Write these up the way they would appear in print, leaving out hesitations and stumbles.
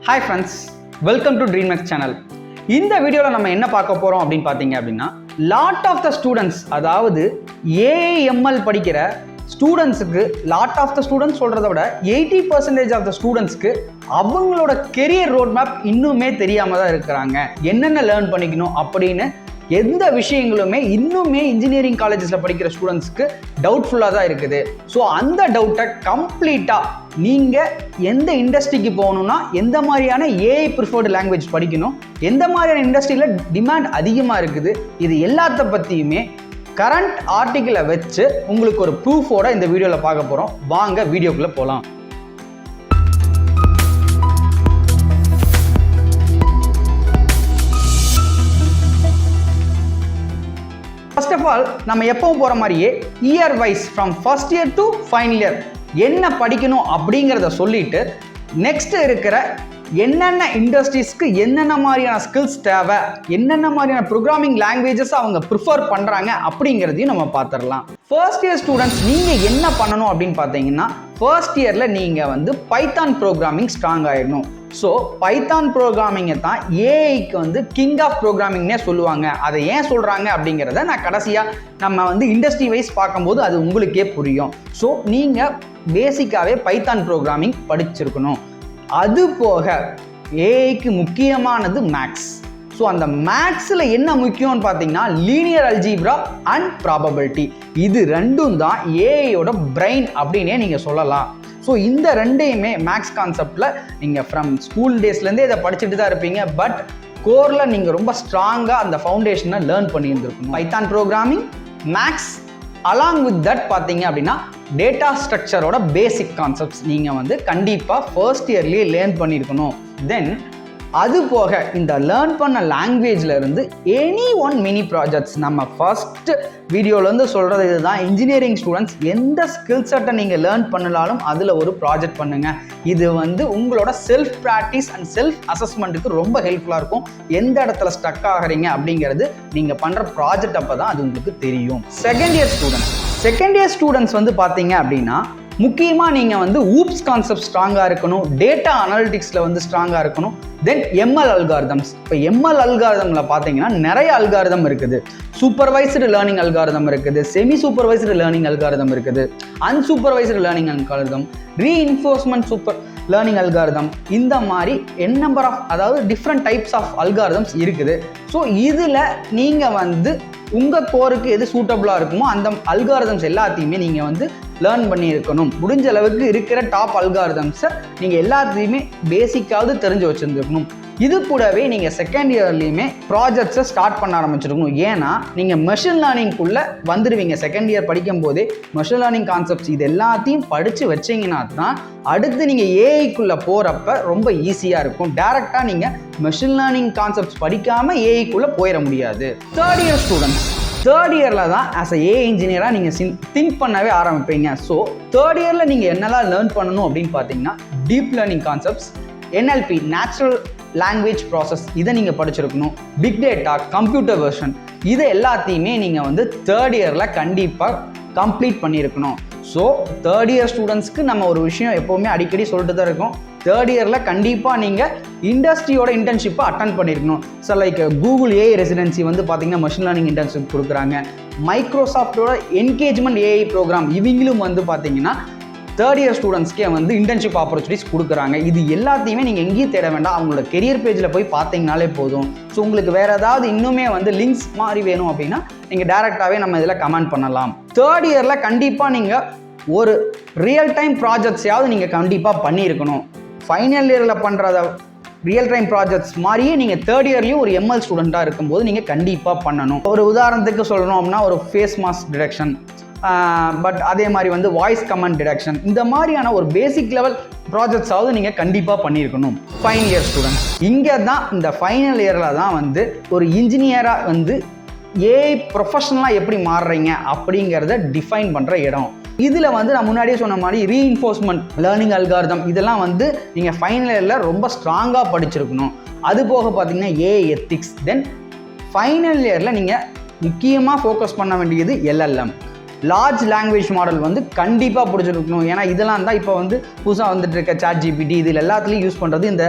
Hi friends, welcome to DreamX channel. இந்த வீடியோல நம்ம என்ன பார்க்க போறோம் அப்படின்னு பாத்தீங்க அப்படின்னா lot of the students அதாவது AIML படிக்கிற ஸ்டூடெண்ட்ஸ்க்கு lot of the students சொல்றதை விட 80% of the ஸ்டூடெண்ட்ஸ்க்கு அவங்களோட கெரியர் ரோட் மேப் இன்னுமே தெரியாம தான் இருக்கிறாங்க. என்னென்ன லேர்ன் பண்ணிக்கணும் அப்படின்னு எந்த விஷயங்களுமே இன்னுமே இன்ஜினியரிங் காலேஜஸ்ல படிக்கிற ஸ்டூடெண்ட்ஸ்க்கு டவுட்ஃபுல்லாக தான் இருக்குது. ஸோ அந்த டவுட்டை கம்ப்ளீட்டாக நீங்கள் எந்த இண்டஸ்ட்ரிக்கு போகணும்னா எந்த மாதிரியான ஏஐ ப்ரிஃபர்டு லாங்குவேஜ் படிக்கணும், எந்த மாதிரியான இண்டஸ்ட்ரியில் டிமாண்ட் அதிகமாக இருக்குது, இது எல்லாத்த பற்றியுமே கரண்ட் ஆர்டிக்கிளை வச்சு உங்களுக்கு ஒரு ப்ரூஃபோட இந்த வீடியோவில் பார்க்க போகிறோம். வாங்க வீடியோக்குள்ளே போகலாம். ஃபர்ஸ்ட் ஆஃப் ஆல் நம்ம எப்பவும் போகிற மாதிரியே year wise from first year to final year என்ன படிக்கணும் அப்படிங்கிறத சொல்லிட்டு நெக்ஸ்ட் இருக்கிற என்னென்ன இண்டஸ்ட்ரீஸ்க்கு என்னென்ன மாதிரியான ஸ்கில்ஸ் தேவை, என்னென்ன மாதிரியான ப்ரோக்ராமிங் லாங்குவேஜஸ் அவங்க ப்ரிஃபர் பண்ணுறாங்க அப்படிங்கிறதையும் நம்ம பார்த்துடலாம். ஃபர்ஸ்ட் இயர் ஸ்டூடெண்ட்ஸ் நீங்கள் என்ன பண்ணணும் அப்படின்னு பார்த்தீங்கன்னா ஃபர்ஸ்ட் இயரில் நீங்கள் பைத்தான் ப்ரோக்ராமிங் ஸ்ட்ராங் ஆகிடணும். ஸோ பைத்தான் ப்ரோக்ராமிங்கை தான் ஏஐக்கு கிங் ஆஃப் ப்ரோக்ராமிங்னே சொல்லுவாங்க. அதை ஏன் சொல்கிறாங்க அப்படிங்கிறத நான் கடைசியாக நம்ம இண்டஸ்ட்ரி வைஸ் பார்க்கும்போது அது உங்களுக்கே புரியும். ஸோ நீங்கள் பேசிக்காகவே பைத்தான் ப்ரோக்ராமிங் படிச்சிருக்கணும். அது போக ஏஐக்கு முக்கியமானது மேக்ஸ். ஸோ அந்த மேக்ஸில் என்ன முக்கியம்னு பார்த்தீங்கன்னா லீனியர் அல்ஜீப்ரா அண்ட் ப்ராபபிலிட்டி. இது ரெண்டும் தான் ஏஐயோட பிரெயின் அப்படின்னே நீங்கள் சொல்லலாம். ஸோ இந்த ரெண்டையுமே மேக்ஸ் கான்செப்டில் நீங்கள் ஃப்ரம் ஸ்கூல் டேஸ்லேருந்தே இதை படிச்சுட்டு தான் இருப்பீங்க. பட் கோரில் நீங்கள் ரொம்ப ஸ்ட்ராங்காக அந்த ஃபவுண்டேஷனை லேர்ன் பண்ணியிருந்துருக்கணும். Python programming, maths, along with that பார்த்தீங்க அப்படின்னா டேட்டா ஸ்ட்ரக்சரோட பேசிக் கான்செப்ட்ஸ் நீங்கள் கண்டிப்பாக ஃபர்ஸ்ட் இயர்லேயே லேர்ன் பண்ணியிருக்கணும். தென் அது போக இந்த லேர்ன் பண்ண லாங்குவேஜில் இருந்து எனி ஒன் மினி ப்ராஜெக்ட்ஸ் நம்ம ஃபர்ஸ்ட் வீடியோலேருந்து சொல்கிறது இதுதான். இன்ஜினியரிங் ஸ்டூடெண்ட்ஸ் எந்த ஸ்கில் செட்டை நீங்கள் லேர்ன் பண்ணலாலும் அதில் ஒரு ப்ராஜெக்ட் பண்ணுங்கள். இது உங்களோட செல்ஃப் ப்ராக்டிஸ் அண்ட் செல்ஃப் அசஸ்மெண்ட்டுக்கு ரொம்ப ஹெல்ப்ஃபுல்லாக இருக்கும். எந்த இடத்துல ஸ்டக் ஆகிறீங்க அப்படிங்கிறது நீங்கள் பண்ணுற ப்ராஜெக்ட் அப்போ தான் அது உங்களுக்கு தெரியும். செகண்ட் இயர் ஸ்டூடெண்ட்ஸ் பார்த்தீங்க அப்படின்னா முக்கியமாக நீங்கள் ஊப்ஸ் கான்செப்ட் ஸ்ட்ராங்காக இருக்கணும், டேட்டா அனாலிட்டிக்ஸில் ஸ்ட்ராங்காக இருக்கணும். Then ML algorithms. இப்போ எம்எல் அல்காரிதமில் பார்த்தீங்கன்னா நிறைய அல்காரிதம் இருக்குது. சூப்பர்வைஸ்டு லேர்னிங் அல்காரிதம் இருக்குது, செமி சூப்பர்வைஸ்டு லேர்னிங் அல்காரிதம் இருக்குது, unsupervised learning algorithm, reinforcement super learning algorithm, இந்த மாதிரி என் நம்பர் ஆஃப் அதாவது டிஃப்ரெண்ட் டைப்ஸ் ஆஃப் அல்காரிதம்ஸ் இருக்குது. ஸோ இதில் நீங்கள் உங்கள் கோருக்கு எது சூட்டபுளாக இருக்குமோ அந்த அல்காரிதம்ஸ் எல்லாத்தையுமே நீங்கள் லேர்ன் பண்ணியிருக்கணும். முடிஞ்ச அளவுக்கு இருக்கிற டாப் அல்காரிதம்ஸை நீங்கள் எல்லாத்தையுமே பேசிக்காவது தெரிஞ்சு வச்சுருந்துருக்கணும். இது கூடவே நீங்கள் செகண்ட் இயர்லேயுமே ப்ராஜெக்ட்ஸை ஸ்டார்ட் பண்ண ஆரம்பிச்சிருக்கணும். ஏன்னா நீங்கள் மெஷின் லேர்னிங்குள்ளே வந்துடுவீங்க. செகண்ட் இயர் படிக்கும் போதே மெஷின் லேர்னிங் கான்செப்ட்ஸ் இது எல்லாத்தையும் படித்து வச்சிங்கன்னா தான் அடுத்து நீங்கள் ஏஐக்குள்ளே போகிறப்ப ரொம்ப ஈஸியாக இருக்கும். டேரெக்டாக நீங்கள் மெஷின் லேர்னிங் கான்செப்ட்ஸ் படிக்காமல் ஏஐக்குள்ளே போயிட முடியாது. தேர்ட் இயரில் தான் ஆஸ் அ ஏஐ இன்ஜினியராக நீங்கள் திங்க் பண்ணவே ஆரம்பிப்பீங்க. ஸோ தேர்ட் இயரில் நீங்கள் என்னெல்லாம் லேர்ன் பண்ணணும் அப்படின்னு பார்த்தீங்கன்னா deep learning concepts, NLP natural language process இதை நீங்கள் படிச்சிருக்கணும். பிக் டேட்டா, கம்ப்யூட்டர் வெர்ஷன் இது எல்லாத்தையுமே நீங்கள் தேர்ட் இயரில் கண்டிப்பாக கம்ப்ளீட் பண்ணியிருக்கணும். ஸோ தேர்ட் இயர் ஸ்டூடெண்ட்ஸ்க்கு நம்ம ஒரு விஷயம் எப்போவுமே அடிக்கடி சொல்லிட்டு தான் இருக்கோம். தேர்ட் இயரில் கண்டிப்பாக நீங்கள் இண்டஸ்ட்ரியோட இன்டர்ன்ஷிப்பை அட்டன் பண்ணியிருக்கணும். So like Google AI residency பார்த்தீங்கன்னா மெஷின் லேர்னிங் இன்டர்ன்ஷிப் கொடுக்குறாங்க. மைக்ரோசாஃப்டோட என்கேஜ்மெண்ட் ஏஐ ப்ரோக்ராம் இவங்களும் பார்த்தீங்கன்னா தேர்ட் இயர் ஸ்டூடெண்ட்ஸ்க்கே இன்டர்ன்ஷிப் ஆப்பர்ச்சுனிட்டிஸ் கொடுக்குறாங்க. இது எல்லாத்தையுமே நீங்கள் எங்கேயும் தேட வேண்டாம், அவங்களோட கெரியர் பேஜில் போய் பார்த்தீங்கனாலே போதும். ஸோ உங்களுக்கு வேறு ஏதாவது இன்னுமே லிங்க்ஸ் மாதிரி வேணும் அப்படின்னா நீங்கள் டேரெக்டாகவே நம்ம இதில் கமெண்ட் பண்ணலாம். தேர்ட் இயரில் கண்டிப்பாக நீங்கள் ஒரு ரியல் டைம் ப்ராஜெக்ட்ஸையாவது நீங்கள் கண்டிப்பாக பண்ணியிருக்கணும். ஃபைனல் இயரில் பண்ணுறத ரியல் டைம் ப்ராஜெக்ட்ஸ் மாதிரியே நீங்கள் தேர்ட் இயர்லேயும் ஒரு எம்எல் ஸ்டூடெண்ட்டாக இருக்கும்போது நீங்கள் கண்டிப்பாக பண்ணணும். ஒரு உதாரணத்துக்கு சொல்லணும் அப்படின்னா ஒரு ஃபேஸ் மாஸ்க் டிடெக்ஷன், பட் அதே மாதிரி வாய்ஸ் கமெண்ட் டிடெக்ஷன், இந்த மாதிரியான ஒரு பேசிக் லெவல் ப்ராஜெக்ட்ஸாவது நீங்கள் கண்டிப்பாக பண்ணியிருக்கணும். ஃபைனல் இயர் ஸ்டூடெண்ட்ஸ் இங்கே தான் இந்த ஃபைனல் இயரில் தான் ஒரு இன்ஜினியராக ஏஐ ப்ரொஃபஷனலாக எப்படி மாறுறீங்க அப்படிங்கிறத டிஃபைன் பண்ணுற இடம். இதில் நான் முன்னாடியே சொன்ன மாதிரி ரீஇன்ஃபோர்ஸ்மெண்ட் லேர்னிங் அல்காரிதம் இதெல்லாம் நீங்கள் ஃபைனல் இயரில் ரொம்ப ஸ்ட்ராங்காக படிச்சிருக்கணும். அது போக பார்த்தீங்கன்னா ஏஐ எத்திக்ஸ். தென் ஃபைனல் இயரில் நீங்கள் முக்கியமாக ஃபோக்கஸ் பண்ண வேண்டியது LLM. லார்ஜ் லாங்குவேஜ் மாடல் வந்து கண்டிப்பாக பிடிச்சிருக்கணும். ஏன்னா இதெல்லாம் தான் இப்போ வந்து புதுசாக வந்துட்டு இருக்க ChatGPT இதில் எல்லாத்துலேயும் யூஸ் பண்ணுறது இந்த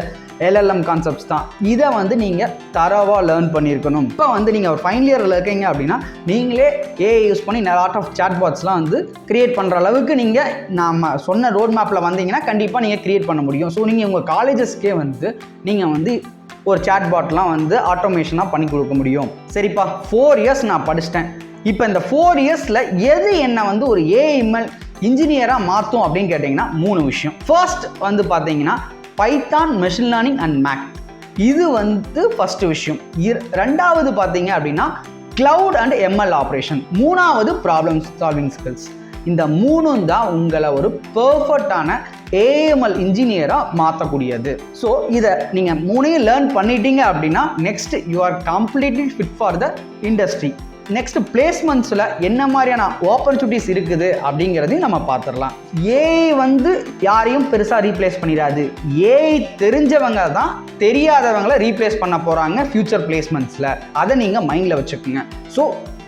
LLM கான்செப்ட்ஸ் தான். இதை வந்து நீங்கள் தரவாக லேர்ன் பண்ணியிருக்கணும். இப்போ வந்து நீங்கள் ஒரு ஃபைனல் இயரில் இருக்கீங்க அப்படின்னா நீங்களே ஏஐ யூஸ் பண்ணி லாட் ஆஃப் சாட் பாட்ஸ்லாம் வந்து கிரியேட் பண்ணுற அளவுக்கு நீங்கள் நம்ம சொன்ன ரோட் மேப்பில் வந்தீங்கன்னா கண்டிப்பாக நீங்கள் கிரியேட் பண்ண முடியும். ஸோ நீங்கள் உங்கள் காலேஜஸ்க்கே வந்து நீங்கள் வந்து ஒரு சாட் பாட்லாம் வந்து ஆட்டோமேஷனாக பண்ணி கொடுக்க முடியும். சரிப்பா, 4 இயர்ஸ் நான் படிச்சிட்டேன். இப்போ இந்த 4 இயர்ஸில் எது என்ன வந்து ஒரு ஏஎம்எல் இன்ஜினியராக மாற்றும் அப்படின்னு கேட்டிங்கன்னா 3 விஷயம். ஃபர்ஸ்ட் வந்து பார்த்தீங்கன்னா பைத்தான், மெஷின் லேர்னிங் அண்ட் மேக். இது வந்து ஃபர்ஸ்ட் விஷயம். ரெண்டாவது பார்த்தீங்க அப்படின்னா கிளவுட் அண்ட் எம்எல் ஆப்ரேஷன். மூணாவது ப்ராப்ளம் சால்விங் ஸ்கில்ஸ். இந்த மூணும் தான் உங்களை ஒரு பெர்ஃபெக்டான ஏஎம்எல் இன்ஜினியராக மாற்றக்கூடியது. ஸோ இதை நீங்கள் மூணையும் லேர்ன் பண்ணிட்டீங்க அப்படின்னா next you are completely fit for the industry. Next பிளேஸ்மெண்ட்ஸில் என்ன மாதிரியான ஆப்பர்ச்சுனிட்டிஸ் இருக்குது அப்படிங்கிறதையும் நம்ம பார்த்துடலாம். ஏஐ வந்து யாரையும் பெருசாக ரீப்ளேஸ் பண்ணிடாது. ஏஐ தெரிஞ்சவங்க தான் தெரியாதவங்களை ரீப்ளேஸ் பண்ண போகிறாங்க ஃபியூச்சர் பிளேஸ்மெண்ட்ஸில். அதை நீங்கள் மைண்டில் வச்சுக்கோங்க. ஸோ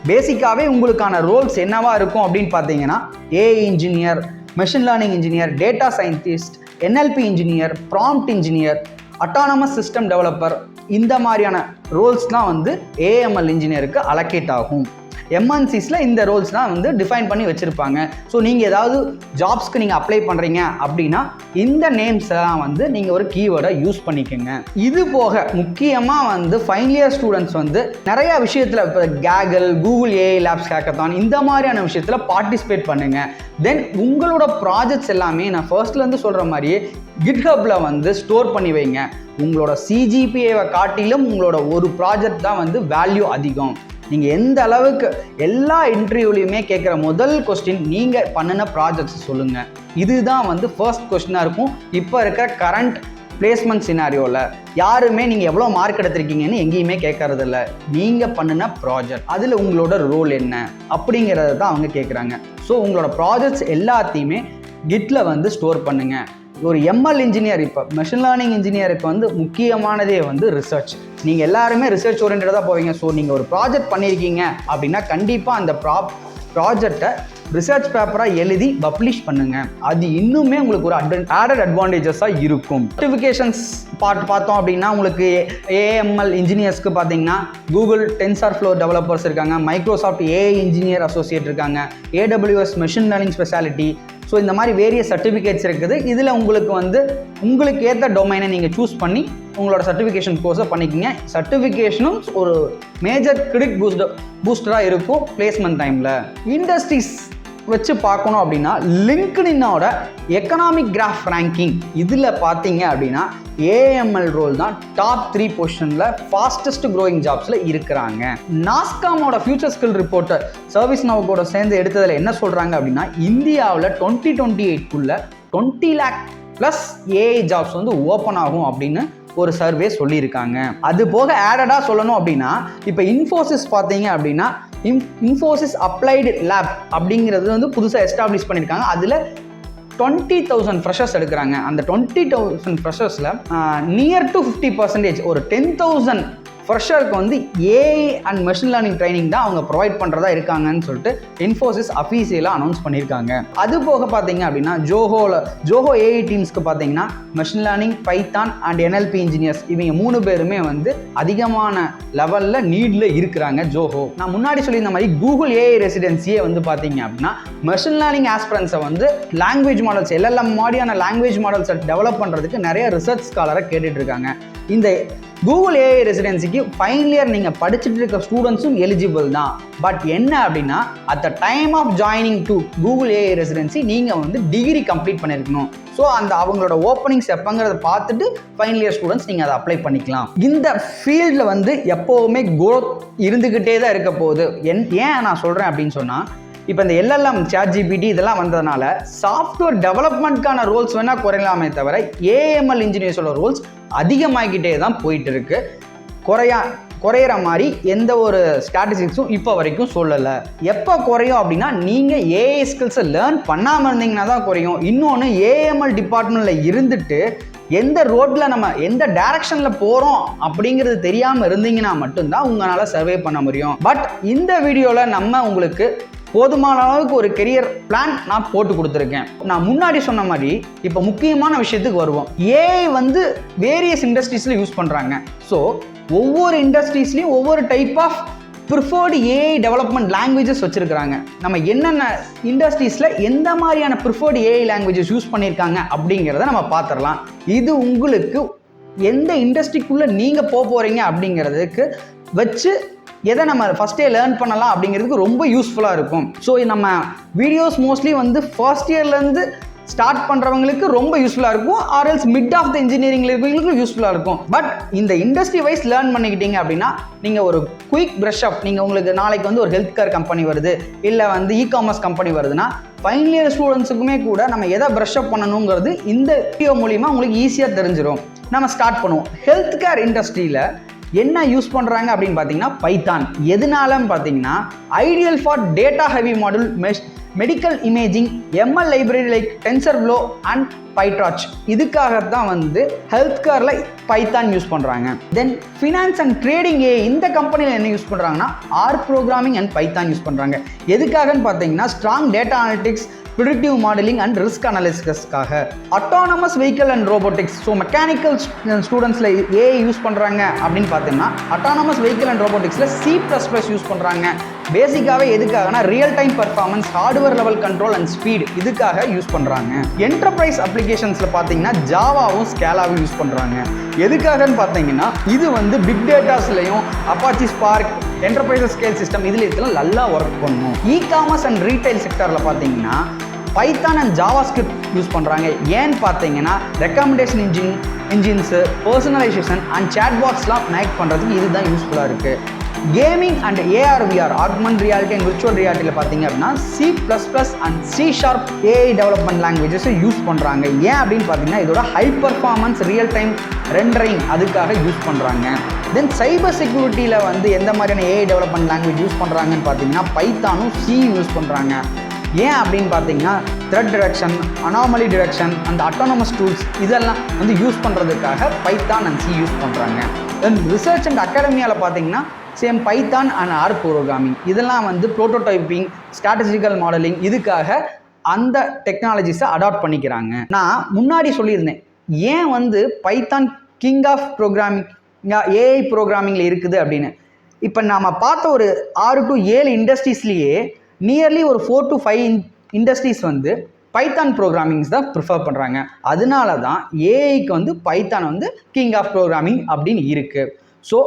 பேசிக்காகவே உங்களுக்கான ரோல்ஸ் என்னவா இருக்கும் அப்படின்னு பார்த்தீங்கன்னா AI engineer, machine learning engineer, data scientist, NLP engineer, prompt engineer, autonomous system developer, இந்த மாதிரியான ரோல்ஸ் தான் வந்து ஏஎம்எல் இன்ஜினியருக்கு அலோகேட் ஆகும். எம்என்சிஸில் இந்த ரோல்ஸ் தான் வந்து டிஃபைன் பண்ணி வச்சுருப்பாங்க. ஸோ நீங்கள் ஏதாவது ஜாப்ஸ்க்கு நீங்கள் அப்ளை பண்ணுறீங்க அப்படின்னா இந்த நேம்ஸெல்லாம் வந்து நீங்கள் ஒரு கீவேர்டை யூஸ் பண்ணிக்கோங்க. இது போக முக்கியமாக வந்து ஃபைனல் இயர் ஸ்டூடெண்ட்ஸ் வந்து நிறையா விஷயத்தில் இப்போ Kaggle, Google AI labs hackathon இந்த மாதிரியான விஷயத்தில் பார்ட்டிசிபேட் பண்ணுங்கள். தென் உங்களோட ப்ராஜெக்ட்ஸ் எல்லாமே நான் ஃபர்ஸ்ட்லேருந்து சொல்கிற மாதிரியே கிட்ஹப்பில் வந்து ஸ்டோர் பண்ணி வைங்க. உங்களோட சிஜிபிஏவை காட்டிலும் உங்களோட ஒரு ப்ராஜெக்ட் தான் வந்து வேல்யூ அதிகம். நீங்கள் எந்த அளவுக்கு எல்லா இன்டர்வியூலையுமே கேட்குற முதல் கொஸ்டின் நீங்கள் பண்ணின ப்ராஜெக்ட்ஸ் சொல்லுங்கள். இதுதான் வந்து ஃபர்ஸ்ட் கொஸ்டினாக இருக்கும். இப்போ இருக்கிற கரண்ட் பிளேஸ்மெண்ட் சினாரியோவில் யாருமே நீங்கள் எவ்வளோ மார்க் எடுத்திருக்கீங்கன்னு எங்கேயுமே கேட்கறதில்ல. நீங்கள் பண்ணின ப்ராஜெக்ட் அதில் உங்களோட ரோல் என்ன அப்படிங்கிறத தான் அவங்க கேட்குறாங்க. ஸோ உங்களோட ப்ராஜெக்ட்ஸ் எல்லாத்தையுமே கிட்டில் வந்து ஸ்டோர் பண்ணுங்கள். ஒரு எம்எல் இன்ஜினியர், இப்போ மெஷின் லேர்னிங் இன்ஜினியருக்கு வந்து முக்கியமானதே வந்து ரிசர்ச். நீங்கள் எல்லாருமே ரிசர்ச் ஓரியன்டாக போவீங்க. ஸோ நீங்கள் ஒரு ப்ராஜெக்ட் பண்ணியிருக்கீங்க அப்படின்னா கண்டிப்பாக அந்த ப்ராஜெக்டை ரிசர்ச் பேப்பராக எழுதி பப்ளிஷ் பண்ணுங்கள். அது இன்னுமே உங்களுக்கு ஒரு ஆடட் அட்வான்டேஜஸாக இருக்கும். சர்டிஃபிகேஷன்ஸ் பார்த்தோம் அப்படின்னா உங்களுக்கு ஏஎம்எல் இன்ஜினியர்ஸ்க்கு பார்த்தீங்கன்னா கூகுள் டென்சர்ஃப்ளோ டெவலப்பர்ஸ் இருக்காங்க, மைக்ரோசாஃப்ட் ஏஐ இன்ஜினியர் அசோசியேட் இருக்காங்க, AWS machine learning speciality. So இந்த மாதிரி வேரியஸ் சர்டிஃபிகேட்ஸ் இருக்குது. இதில் உங்களுக்கு வந்து உங்களுக்கு ஏற்ற டொமைனை நீங்கள் சூஸ் பண்ணி உங்களோட சர்டிஃபிகேஷன் கோர்ஸை பண்ணிக்கிங்க. சர்டிஃபிகேஷனும் ஒரு மேஜர் கிரெடிட் பூஸ்டராக இருக்கும் பிளேஸ்மெண்ட் டைமில். இண்டஸ்ட்ரீஸ் வச்சு பார்க்கணும் அப்படின்னா லிங்க்டினோட எக்கனாமிக் கிராஃப் ரேங்கிங் இதில் பார்த்தீங்க அப்படின்னா ஏஎம்எல் ரோல் தான் டாப் 3 பொசிஷனில் ஃபாஸ்டஸ்ட் க்ரோயிங் ஜாப்ஸில் இருக்கிறாங்க. நாஸ்காமோட ஃபியூச்சர் ஸ்கில் ரிப்போர்ட்டை சர்வீஸ் நவ் கூட சேர்ந்து எடுத்ததில் என்ன சொல்கிறாங்க அப்படின்னா இந்தியாவில் 2028க்குள்ள 20 lakh ப்ளஸ் ஏஐ ஜாப்ஸ் வந்து ஓப்பன் ஆகும் அப்படின்னு ஒரு சர்வே சொல்லியிருக்காங்க. அது போக ஆடடாக சொல்லணும் அப்படின்னா இப்போ இன்ஃபோசிஸ் பார்த்தீங்க அப்படின்னா இன்ஃபோசிஸ் அப்ளைடு லேப் அப்படிங்கிறது வந்து புதுசாக எஸ்டாப்ளிஷ் பண்ணியிருக்காங்க. அதில் 20,000 ஃப்ரெஷர்ஸ் எடுக்கிறாங்க. அந்த 20,000 ஃப்ரெஷர்ஸில் நியர் டு 50% ஒரு 10,000 ஃப்ரெஷருக்கு வந்து AI and machine learning training தான் அவங்க ப்ரொவைட் பண்ணுறதா இருக்காங்கன்னு சொல்லிட்டு இன்ஃபோசிஸ் அஃபீஷியலாக அனௌன்ஸ் பண்ணியிருக்காங்க. அது போக பார்த்தீங்க அப்படின்னா ஜோஹோ ஏஐ டீம்ஸ்க்கு பார்த்தீங்கன்னா machine learning, Python and NLP engineers இவங்க 3 பேருமே வந்து அதிகமான லெவலில் நீடில் இருக்கிறாங்க. ஜோஹோ நான் முன்னாடி சொல்லியிருந்த மாதிரி கூகுள் ஏஐ ரெசிடென்சியே வந்து பார்த்தீங்க அப்படின்னா மெஷின் லேர்னிங் ஆஸ்பிரன்ஸை வந்து லாங்குவேஜ் மாடல்ஸ் LLM மாதிரியான லாங்குவேஜ் மாடல்ஸை டெவலப் பண்ணுறதுக்கு நிறைய ரிசர்ச் ஸ்காலரை கேட்டுட்டு இருக்காங்க. இந்த கூகுள் ஏஐ ரெசிடென்சிக்கு ஃபைனல் இயர் நீங்கள் படிச்சுட்டு இருக்க ஸ்டூடெண்ட்ஸும் எலிஜிபிள் தான். பட் என்ன அப்படின்னா at the time of joining to Google AI residency நீங்கள் வந்து டிகிரி கம்ப்ளீட் பண்ணியிருக்கணும். ஸோ அந்த அவங்களோட ஓப்பனிங்ஸ் எப்போங்கிறத பார்த்துட்டு ஃபைனல் இயர் ஸ்டூடெண்ட்ஸ் நீங்கள் அதை அப்ளை பண்ணிக்கலாம். இந்த ஃபீல்டில் வந்து எப்போவுமே growth இருந்துக்கிட்டே தான் இருக்க போகுது. ஏன் நான் சொல்கிறேன் அப்படின்னு சொன்னால் இப்போ இந்த LLM, ChatGPT இதெல்லாம் வந்ததுனால சாஃப்ட்வேர் டெவலப்மெண்ட்கான ரோல்ஸ் வேணால் குறையலாமே தவிர ஏஎம்எல் இன்ஜினியர்ஸோட ரோல்ஸ் அதிகமாகிக்கிட்டே தான் போயிட்டு இருக்கு. குறையிற மாதிரி எந்த ஒரு ஸ்டாட்டிஸ்டிக்ஸும் இப்போ வரைக்கும் சொல்லலை. எப்போ குறையும் அப்படின்னா நீங்கள் ஏஐ ஸ்கில்ஸை லேர்ன் பண்ணாமல் இருந்தீங்கன்னா தான் குறையும். இன்னொன்று ஏஎம்எல் டிபார்ட்மெண்ட்டில் இருந்துட்டு எந்த ரோட்டில் நம்ம எந்த டைரக்ஷனில் போகிறோம் அப்படிங்கிறது தெரியாமல் இருந்தீங்கன்னா மட்டும்தான் உங்களால் சர்வே பண்ண முடியும். பட் இந்த வீடியோவில் நம்ம உங்களுக்கு போதுமான அளவுக்கு ஒரு கெரியர் பிளான் நான் போட்டு கொடுத்துருக்கேன். நான் முன்னாடி சொன்ன மாதிரி இப்போ முக்கியமான விஷயத்துக்கு வருவோம். ஏஐ வந்து வேரியஸ் இண்டஸ்ட்ரீஸில் யூஸ் பண்ணுறாங்க. ஸோ ஒவ்வொரு இண்டஸ்ட்ரீஸ்லையும் ஒவ்வொரு type of preferred AI development languages வச்சுருக்கிறாங்க. நம்ம என்னென்ன இண்டஸ்ட்ரீஸில் எந்த மாதிரியான ப்ரிஃபர்டு ஏஐ லாங்குவேஜஸ் யூஸ் பண்ணியிருக்காங்க அப்படிங்கிறத நம்ம பார்த்துடலாம். இது உங்களுக்கு எந்த இண்டஸ்ட்ரிக்குள்ளே நீங்கள் போகிறீங்க அப்படிங்கிறதுக்கு வச்சு எதை நம்ம ஃபஸ்ட்டே லேர்ன் பண்ணலாம் அப்படிங்கிறதுக்கு ரொம்ப யூஸ்ஃபுல்லாக இருக்கும். ஸோ நம்ம வீடியோஸ் மோஸ்ட்லி வந்து ஃபர்ஸ்ட் இயர்லேருந்து ஸ்டார்ட் பண்ணுறவங்களுக்கு ரொம்ப யூஸ்ஃபுல்லாக இருக்கும், ஆர்எல்ஸ் மிட் ஆஃப் த இன்ஜினியரிங்கில் இருக்கிறவங்களுக்கு யூஸ்ஃபுல்லாக இருக்கும். பட் இந்த இண்டஸ்ட்ரி வைஸ் லேர்ன் பண்ணிக்கிட்டீங்க அப்படின்னா நீங்கள் ஒரு குயிக் ப்ரஷ் அப், நீங்கள் உங்களுக்கு நாளைக்கு வந்து ஒரு ஹெல்த் கேர் கம்பெனி வருது, இல்லை வந்து இ-காமர்ஸ் கம்பெனி வருதுன்னா ஃபைனல் இயர் ஸ்டூடெண்ட்ஸுக்குமே கூட நம்ம எதை ப்ரஷ் அப் பண்ணணுங்கிறது இந்த வீடியோ மூலிமா உங்களுக்கு ஈஸியாக தெரிஞ்சிடும். நம்ம ஸ்டார்ட் பண்ணுவோம். ஹெல்த் கேர் இண்டஸ்ட்ரியில் என்ன யூஸ் பண்ணுறாங்க அப்படின்னு பார்த்தீங்கன்னா பைத்தான். எதனாலன்னு பார்த்தீங்கன்னா ideal for data heavy model medical imaging, ML library like TensorFlow and PyTorch. இதுக்காகத்தான் வந்து ஹெல்த் கேரில் பைத்தான் யூஸ் பண்ணுறாங்க. தென் ஃபினான்ஸ் அண்ட் ட்ரேடிங் இந்த கம்பெனியில் என்ன யூஸ் பண்ணுறாங்கன்னா R programming and Python use பண்ணுறாங்க. எதுக்காகன்னு பார்த்தீங்கன்னா strong data analytics, predictive modeling and risk அனாலிசிஸ்க்காக. Autonomous vehicle and robotics, so mechanical ஸ்டூடெண்ட்ஸில் ஏஐ யூஸ் பண்ணுறாங்க அப்படின்னு பார்த்தீங்கன்னா அட்டானமஸ் வெஹிக்கல் அண்ட் ரோபோட்டிக்ஸில் C++ யூஸ் பண்ணுறாங்க. பேசிக்காகவே எதுக்காகனா real time performance, hardware level control and speed இதுக்காக யூஸ் பண்ணுறாங்க. என்டர்பிரைஸ் அப்ளிகேஷன்ஸில் பார்த்தீங்கன்னா ஜாவாவும் ஸ்கேலாவும் யூஸ் பண்ணுறாங்க. எதுக்காகன்னு பார்த்தீங்கன்னா இது வந்து பிக் டேட்டாஸ்லையும் Apache Spark, enterprise scale system இதெல்லாம் நல்லா ஒர்க் பண்ணும். இ-காமர்ஸ் அண்ட் ரீட்டைல் செக்டரில் பார்த்தீங்கன்னா பைத்தான் அண்ட் ஜாவாஸ்கிரிப்ட் யூஸ் பண்ணுறாங்க. ஏன்னு பார்த்தீங்கன்னா recommendation engines, personalization and chat பாக்ஸ்லாம் மேக் பண்ணுறதுக்கு இதுதான் யூஸ்ஃபுல்லாக இருக்குது. Gaming and AR/VR augment reality and virtual ரியாலிட்டியில் பார்த்தீங்க அப்படின்னா C++ and C# AI development லாங்குவேஜஸை யூஸ் பண்ணுறாங்க. ஏன் அப்படின்னு பார்த்தீங்கன்னா இதோட high performance, real time rendering அதுக்காக யூஸ் பண்ணுறாங்க. தென் சைபர் செக்யூரிட்டியில் வந்து எந்த மாதிரியான ஏஐ டெவலப்மெண்ட் லாங்குவேஜ் யூஸ் பண்ணுறாங்கன்னு பார்த்தீங்கன்னா பைத்தானும் C யூஸ் பண்ணுறாங்க. ஏன் அப்படின்னு பார்த்தீங்கன்னா thread detection, anomaly detection and autonomous tools இதெல்லாம் வந்து யூஸ் பண்ணுறதுக்காக பைத்தான் அண்ட் C யூஸ் பண்ணுறாங்க. தென் ரிசர்ச் அண்ட் அகாடமியாவில் பார்த்தீங்கன்னா same Python and R programming இதெல்லாம் வந்து ப்ரோட்டோடைப்பிங், ஸ்ட்ராட்டஜிக்கல் மாடலிங் இதுக்காக அந்த டெக்னாலஜிஸை அடாப்ட் பண்ணிக்கிறாங்க. நான் முன்னாடி சொல்லியிருந்தேன் ஏன் வந்து Python king of programming AI ப்ரோக்ராமிங்கில் இருக்குது அப்படின்னு. இப்போ நாம் பார்த்த ஒரு 6 to 7 இண்டஸ்ட்ரீஸ்லேயே நியர்லி ஒரு 4 to 5 இண்டஸ்ட்ரீஸ் வந்து பைத்தான் ப்ரோக்ராமிங்ஸ் தான் ப்ரிஃபர் பண்ணுறாங்க. அதனால தான் ஏஐக்கு வந்து பைத்தான் வந்து கிங் ஆஃப் ப்ரோக்ராமிங் அப்படின்னு இருக்குது. ஸோ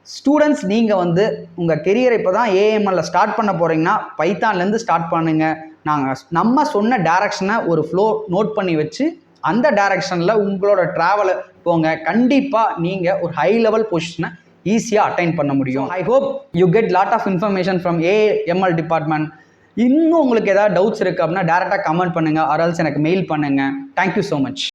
ஸ்டூடெண்ட்ஸ் நீங்கள் வந்து உங்கள் கெரியரை இப்போ தான் ஏஎம்எல்ல ஸ்டார்ட் பண்ண போகிறீங்கன்னா பைத்தான்லேருந்து ஸ்டார்ட் பண்ணுங்கள். நம்ம சொன்ன டைரக்ஷனை ஒரு ஃப்ளோ நோட் பண்ணி வச்சு அந்த டைரக்ஷனில் உங்களோட ட்ராவலை போங்க. கண்டிப்பாக நீங்கள் ஒரு ஹை லெவல் பொசிஷனை ஈஸியாக அட்டைன் பண்ண முடியும். I hope you get lot of information from AML department. இன்னும் உங்களுக்கு ஏதாவது டவுட்ஸ் இருக்குது அப்படின்னா டேரெக்டாக கமெண்ட் பண்ணுங்கள், ஆர் எல்ஸ் எனக்கு மெயில் பண்ணுங்கள். Thank you so much.